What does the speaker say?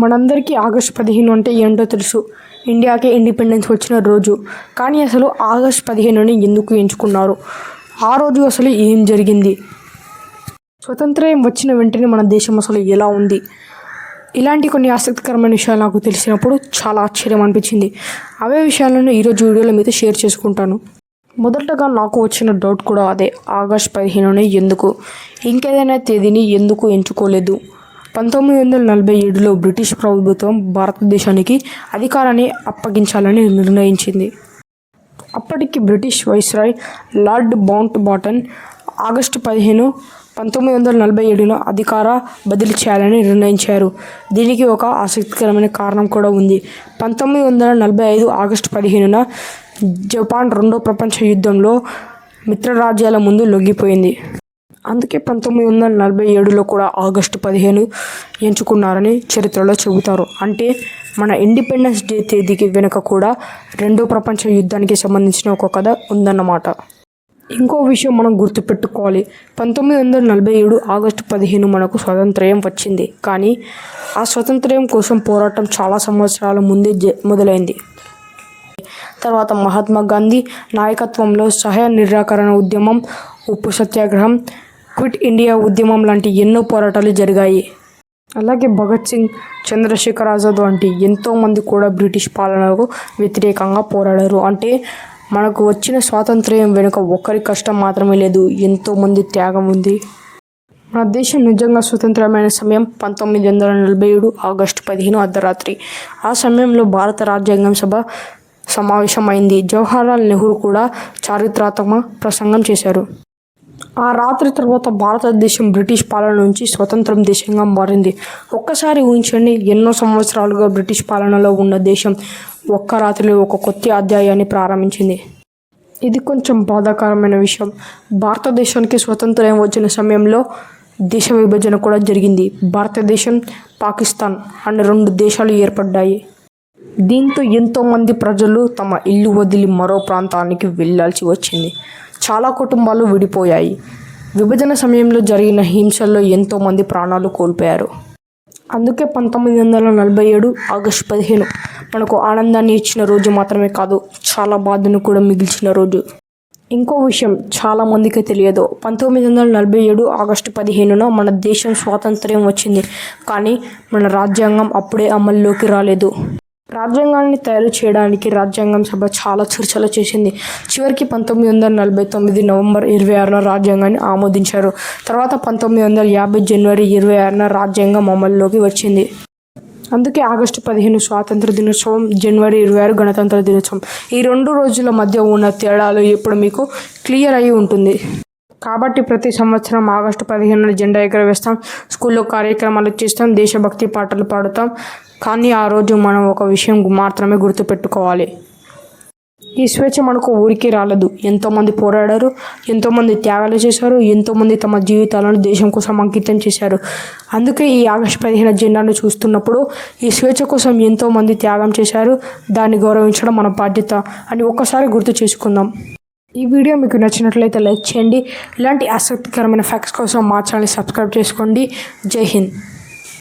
మనందరికీ ఆగస్టు 15 అంటే ఏంటో తెలుసు. ఇండియాకి ఇండిపెండెన్స్ వచ్చిన రోజు. కానీ అసలు ఆగస్టు 15ని ఎందుకు ఎంచుకున్నారు? ఆ రోజు అసలు ఏం జరిగింది? స్వతంత్రం వచ్చిన వెంటనే మన దేశం అసలు ఎలా ఉంది? ఇలాంటి కొన్ని ఆసక్తికరమైన విషయాలు నాకు తెలిసినప్పుడు చాలా ఆశ్చర్యం అనిపించింది. అవే విషయాలను ఈరోజు వీడియోలో మీతో షేర్ చేసుకుంటాను. మొదటగా నాకు వచ్చిన డౌట్ కూడా అదే. ఆగస్టు 15ని ఎందుకు? ఇంకేదైనా తేదీని ఎందుకు ఎంచుకోలేదు? 1947లో బ్రిటిష్ ప్రభుత్వం భారతదేశానికి అధికారాన్ని అప్పగించాలని నిర్ణయించింది. అప్పటికి British viceroy Lord Mountbatten August 15, 1947లో అధికార బదిలీ చేయాలని నిర్ణయించారు. దీనికి ఒక ఆసక్తికరమైన కారణం కూడా ఉంది. 1945 ఆగస్టు 15న జపాన్ రెండో ప్రపంచ యుద్ధంలో మిత్రరాజ్యాల ముందు లొంగిపోయింది. అందుకే 1947లో కూడా ఆగస్టు 15 ఎంచుకున్నారని చరిత్రలో చెబుతారు. అంటే మన ఇండిపెండెన్స్ డే తేదీకి వెనుక కూడా రెండో ప్రపంచ యుద్ధానికి సంబంధించిన ఒక కథ ఉందన్నమాట. ఇంకో విషయం మనం గుర్తుపెట్టుకోవాలి. 1947 ఆగస్టు 15 మనకు స్వాతంత్ర్యం వచ్చింది. కానీ ఆ స్వాతంత్ర్యం కోసం పోరాటం చాలా సంవత్సరాల ముందే మొదలైంది. తర్వాత మహాత్మా గాంధీ నాయకత్వంలో సహాయ నిరాకరణ ఉద్యమం, ఉప్పు సత్యాగ్రహం, క్విట్ ఇండియా ఉద్యమం లాంటి ఎన్నో పోరాటాలు జరిగాయి. అలాగే భగత్ సింగ్, చంద్రశేఖర్ ఆజాద్ వంటి ఎంతోమంది కూడా బ్రిటిష్ పాలనకు వ్యతిరేకంగా పోరాడారు. అంటే మనకు వచ్చిన స్వాతంత్ర్యం వెనుక ఒక్కరి కష్టం మాత్రమే లేదు, ఎంతోమంది త్యాగం ఉంది. మన దేశం నిజంగా స్వతంత్రమైన సమయం 1947 ఆగస్టు 15 అర్ధరాత్రి. ఆ సమయంలో భారత రాజ్యాంగం సభ సమావేశమైంది. జవహర్లాల్ నెహ్రూ కూడా చారిత్రాత్మక ప్రసంగం చేశారు. ఆ రాత్రి తర్వాత భారతదేశం బ్రిటిష్ పాలన నుంచి స్వతంత్ర దేశంగా మారింది. ఒక్కసారి ఊహించండి, ఎన్నో సంవత్సరాలుగా బ్రిటిష్ పాలనలో ఉన్న దేశం ఒక్క రాత్రిలో ఒక కొత్త అధ్యాయాన్ని ప్రారంభించింది. ఇది కొంచెం బాధాకరమైన విషయం. భారతదేశానికి స్వతంత్రం వచ్చిన సమయంలో దేశ విభజన కూడా జరిగింది. భారతదేశం, పాకిస్తాన్ అనే రెండు దేశాలు ఏర్పడ్డాయి. దీంతో ఎంతోమంది ప్రజలు తమ ఇల్లు వదిలి మరో ప్రాంతానికి వెళ్ళాల్సి వచ్చింది. చాలా కుటుంబాలు విడిపోయాయి. విభజన సమయంలో జరిగిన హింసల్లో ఎంతోమంది ప్రాణాలు కోల్పోయారు. అందుకే 1947 ఆగస్టు 15 మనకు ఆనందాన్ని ఇచ్చిన రోజు మాత్రమే కాదు, చాలా బాధను కూడా మిగిల్చిన రోజు. ఇంకో విషయం చాలామందికి తెలియదు. 1947 ఆగస్టు 15న మన దేశం స్వాతంత్ర్యం వచ్చింది. కానీ మన రాజ్యాంగం అప్పుడే అమల్లోకి రాలేదు. రాజ్యాంగాన్ని తయారు చేయడానికి రాజ్యాంగం సభ చాలా చర్చలు చేసింది. చివరికి 1949 నవంబర్ 26న రాజ్యాంగాన్ని ఆమోదించారు. తర్వాత 1950 జనవరి 26న రాజ్యాంగం అమల్లోకి వచ్చింది. అందుకే ఆగస్టు 15 స్వాతంత్ర దినోత్సవం, జనవరి 26 గణతంత్ర దినోత్సవం. ఈ రెండు రోజుల మధ్య ఉన్న తేడాలు ఇప్పుడు మీకు క్లియర్ అయి ఉంటుంది. కాబట్టి ప్రతి సంవత్సరం ఆగస్టు 15న జెండా ఎగరవేస్తాం, స్కూల్లో కార్యక్రమాలు చేస్తాం, దేశభక్తి పాటలు పాడుతాం. కానీ ఆ రోజు మనం ఒక విషయం మాత్రమే గుర్తుపెట్టుకోవాలి. ఈ స్వేచ్ఛ మనకు ఊరికే రాలేదు. ఎంతోమంది పోరాడారు, ఎంతోమంది త్యాగాలు చేశారు, ఎంతోమంది తమ జీవితాలను దేశం కోసం అంకితం చేశారు. అందుకే ఈ ఆగస్టు 15 జెండాను చూస్తున్నప్పుడు ఈ స్వేచ్ఛ కోసం ఎంతోమంది త్యాగం చేశారు, దాన్ని గౌరవించడం మన బాధ్యత అని ఒక్కసారి గుర్తు చేసుకుందాం. ఈ వీడియో మీకు నచ్చినట్లయితే లైక్ చేయండి. ఇలాంటి ఆసక్తికరమైన ఫ్యాక్ట్స్ కోసం మా ఛానల్ని సబ్స్క్రైబ్ చేసుకోండి. జై హింద్.